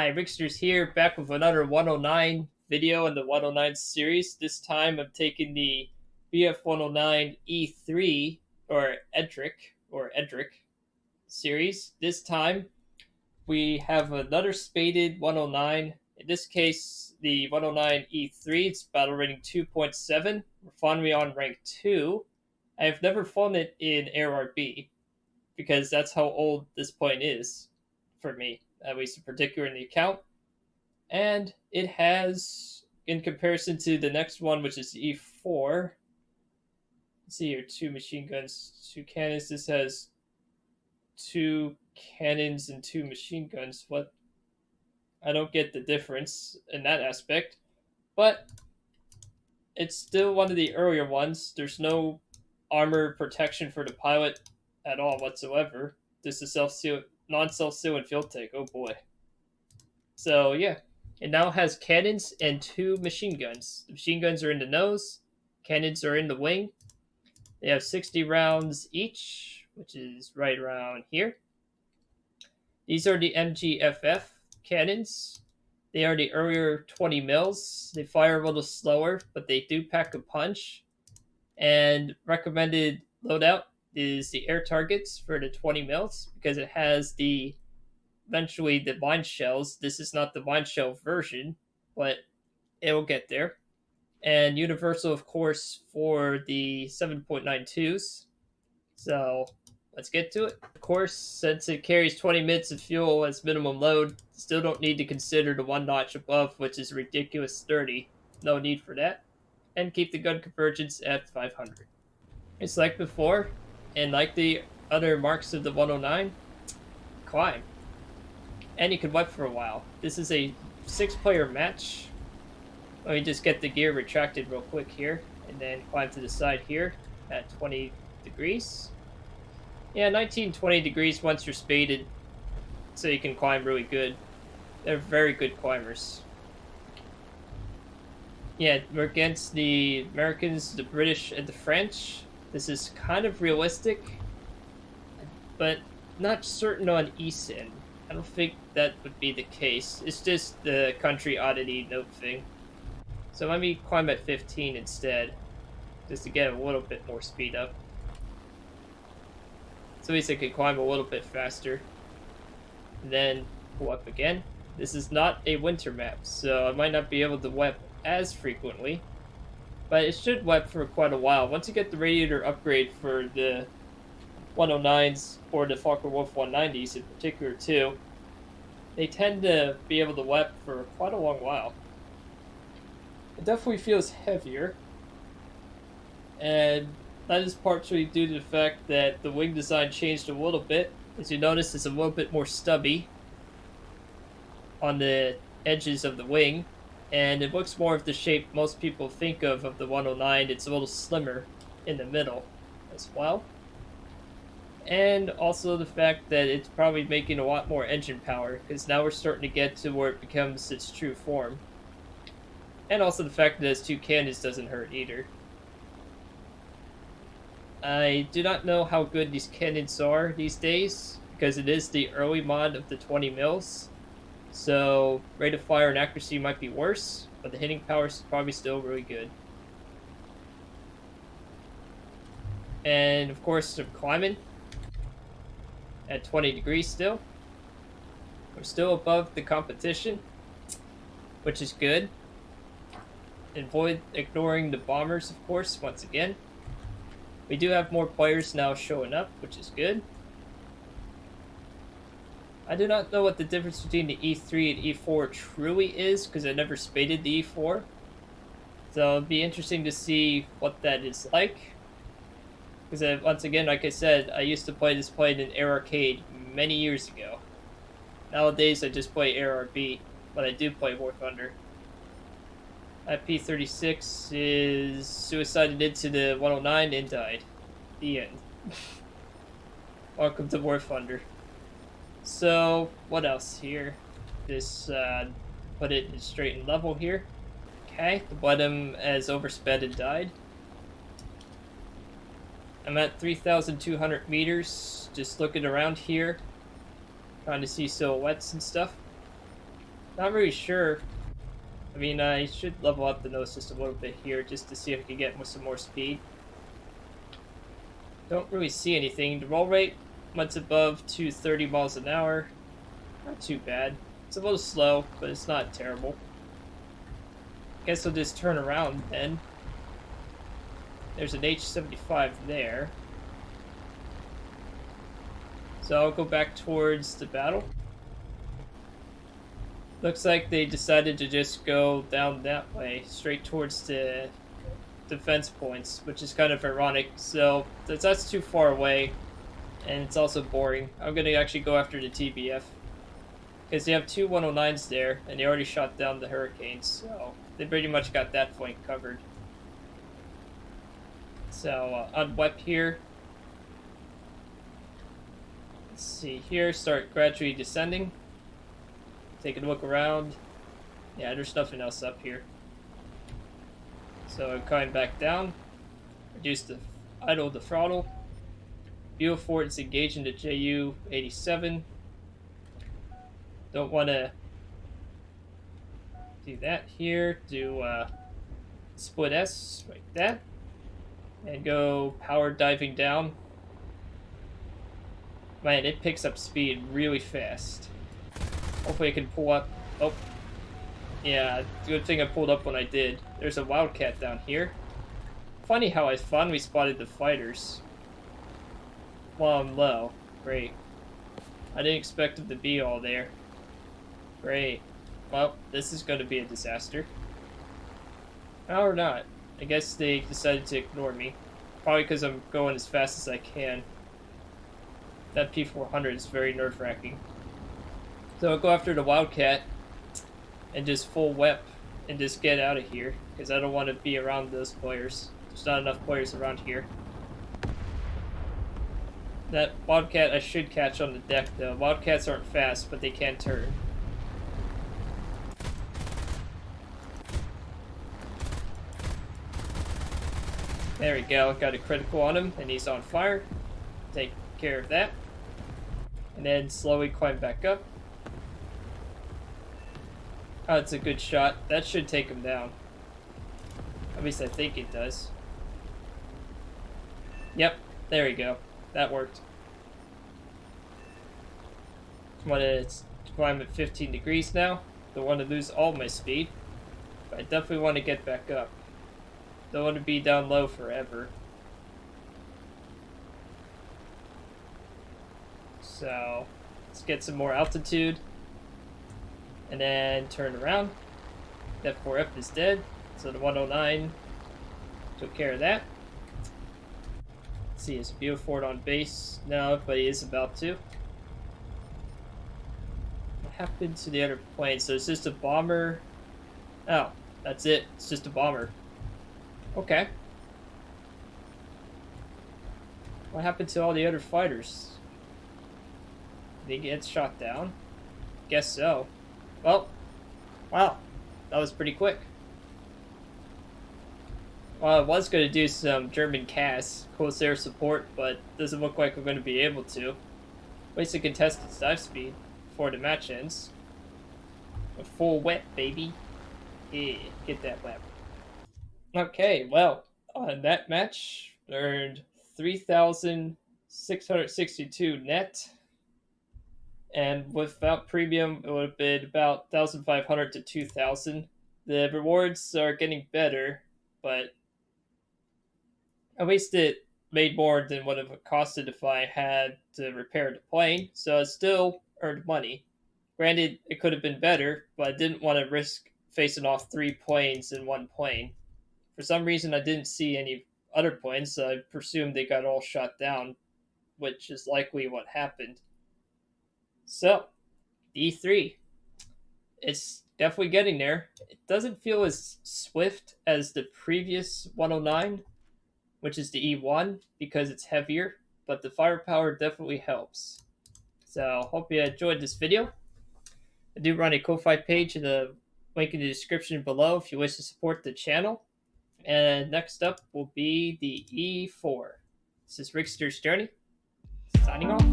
Hi, Rigsters here, back with another 109 video in the 109 series. This time I'm taking the BF109 E3 or Edric series. This time we have another spaded 109. In this case, the 109 E3, it's battle rating 2.7. We're finally on rank 2. I have never flown it in ARB because that's how old this plane is for me, at least in particular in the account. And it has, in comparison to the next one, which is E4, let's see here, two machine guns, two cannons. This has two cannons and two machine guns. What? I don't get the difference in that aspect, but it's still one of the earlier ones. There's no armor protection for the pilot at all whatsoever. This is self-seal, non-self-seal and field take. Oh boy. So yeah, it now has cannons and two machine guns. The machine guns are in the nose, cannons are in the wing. They have 60 rounds each, which is right around here. These are the MGFF cannons. They are the earlier 20 mils. They fire a little slower, but they do pack a punch. And recommended loadout is the air targets for the 20 mils because it has eventually the mine shells. This is not the mine shell version, but it will get there. And universal, of course, for the 7.92s. So let's get to it. Of course, since it carries 20 minutes of fuel as minimum load, still don't need to consider the one notch above, which is ridiculous 30. No need for that. And keep the gun convergence at 500. It's like before, and like the other marks of the 109, climb. And you can wipe for a while. This is a 6-player match. Let me just get the gear retracted real quick here, and then climb to the side here at 20 degrees. Yeah, 19, 20 degrees once you're spaded, so you can climb really good. They're very good climbers. Yeah, we're against the Americans, the British, and the French. This is kind of realistic, but not certain on ESIN. I don't think that would be the case. It's just the country oddity note thing. So let me climb at 15 instead, just to get a little bit more speed up. So at least I can climb a little bit faster. And then pull up again. This is not a winter map, so I might not be able to web as frequently. But it should web for quite a while. Once you get the radiator upgrade for the 109s or the Focke-Wulf 190s in particular too, they tend to be able to web for quite a long while. It definitely feels heavier, and that is partially due to the fact that the wing design changed a little bit. As you notice, it's a little bit more stubby on the edges of the wing, and it looks more of the shape most people think of the 109. It's a little slimmer in the middle as well. And also the fact that it's probably making a lot more engine power, because now we're starting to get to where it becomes its true form. And also the fact that it has two cannons doesn't hurt either. I do not know how good these cannons are these days, because it is the early mod of the 20 mils. So rate of fire and accuracy might be worse, but the hitting power is probably still really good. And of course, I'm climbing at 20 degrees still. We're still above the competition, which is good. Avoid ignoring the bombers, of course, once again. We do have more players now showing up, which is good. I do not know what the difference between the E3 and E4 truly is, because I never spaded the E4. So it'd be interesting to see what that is like. Because once again, like I said, I used to play this plane in Air Arcade many years ago. Nowadays, I just play ARB, but I do play War Thunder. That P-36 is suicided into the 109 and died. The end. Welcome to War Thunder. So, what else here? This, put it in straight and level here. Okay, the bottom has oversped and died. I'm at 3,200 meters, just looking around here, trying to see silhouettes and stuff. Not really sure. I mean, I should level up the nose just a little bit here just to see if I can get some more speed. Don't really see anything. The roll rate, much above 230 miles an hour. Not too bad. It's a little slow, but it's not terrible. Guess I'll just turn around then. There's an H-75 there. So I'll go back towards the battle. Looks like they decided to just go down that way, straight towards the defense points, which is kind of ironic. So that's too far away, and it's also boring. I'm going to actually go after the TBF, because they have two 109s there, and they already shot down the Hurricanes, so they pretty much got that flank covered. So unwep here. Let's see here, start gradually descending. Take a look around. Yeah, there's nothing else up here. So I'm coming back down. Reduce the idle the throttle. Beaufort is engaged in the Ju-87. Don't want to do that here. Do split S like that. And go power diving down. Man, it picks up speed really fast. Hopefully I can pull up. Oh. Yeah, good thing I pulled up when I did. There's a Wildcat down here. Funny how I finally spotted the fighters while I'm low. Great. I didn't expect them to be all there. Great. Well, this is going to be a disaster. Or not. I guess they decided to ignore me. Probably because I'm going as fast as I can. That P400 is very nerve-wracking. So I'll go after the Wildcat and just full wep and just get out of here, because I don't want to be around those players. There's not enough players around here. That Wildcat I should catch on the deck though. Wildcats aren't fast, but they can turn. There we go, got a critical on him, and he's on fire. Take care of that. And then slowly climb back up. Oh, it's a good shot. That should take him down. At least I think it does. Yep, there we go. That worked. I want to climb at 15 degrees now. Don't want to lose all my speed. But I definitely want to get back up. Don't want to be down low forever. So, let's get some more altitude. And then turn around. That 4F is dead. So the 109 took care of that. Let's see, is Beaufort on base? No, but he is about to. What happened to the other plane? So it's just a bomber. Oh, that's it. It's just a bomber. Okay. What happened to all the other fighters? Did they get shot down? Guess so. Well, wow, that was pretty quick. Well, I was going to do some German CAS, close air support, but doesn't look like we're going to be able to. Waste a contested dive speed before the match ends. A full wet, baby. Yeah, get that wet. Okay, well, on that match, earned 3,662 net. And without premium, it would have been about 1,500 to 2,000. The rewards are getting better, but at least it made more than what it would have costed if I had to repair the plane, so I still earned money. Granted, it could have been better, but I didn't want to risk facing off 3 planes in one plane. For some reason, I didn't see any other planes, so I presumed they got all shot down, which is likely what happened. So, E-3. It's definitely getting there. It doesn't feel as swift as the previous 109, which is the E1, because it's heavier, but the firepower definitely helps. So, hope you enjoyed this video. I do run a Ko-Fi page in the link in the description below if you wish to support the channel. And next up will be the E4. This is Rigsters Journey, signing off.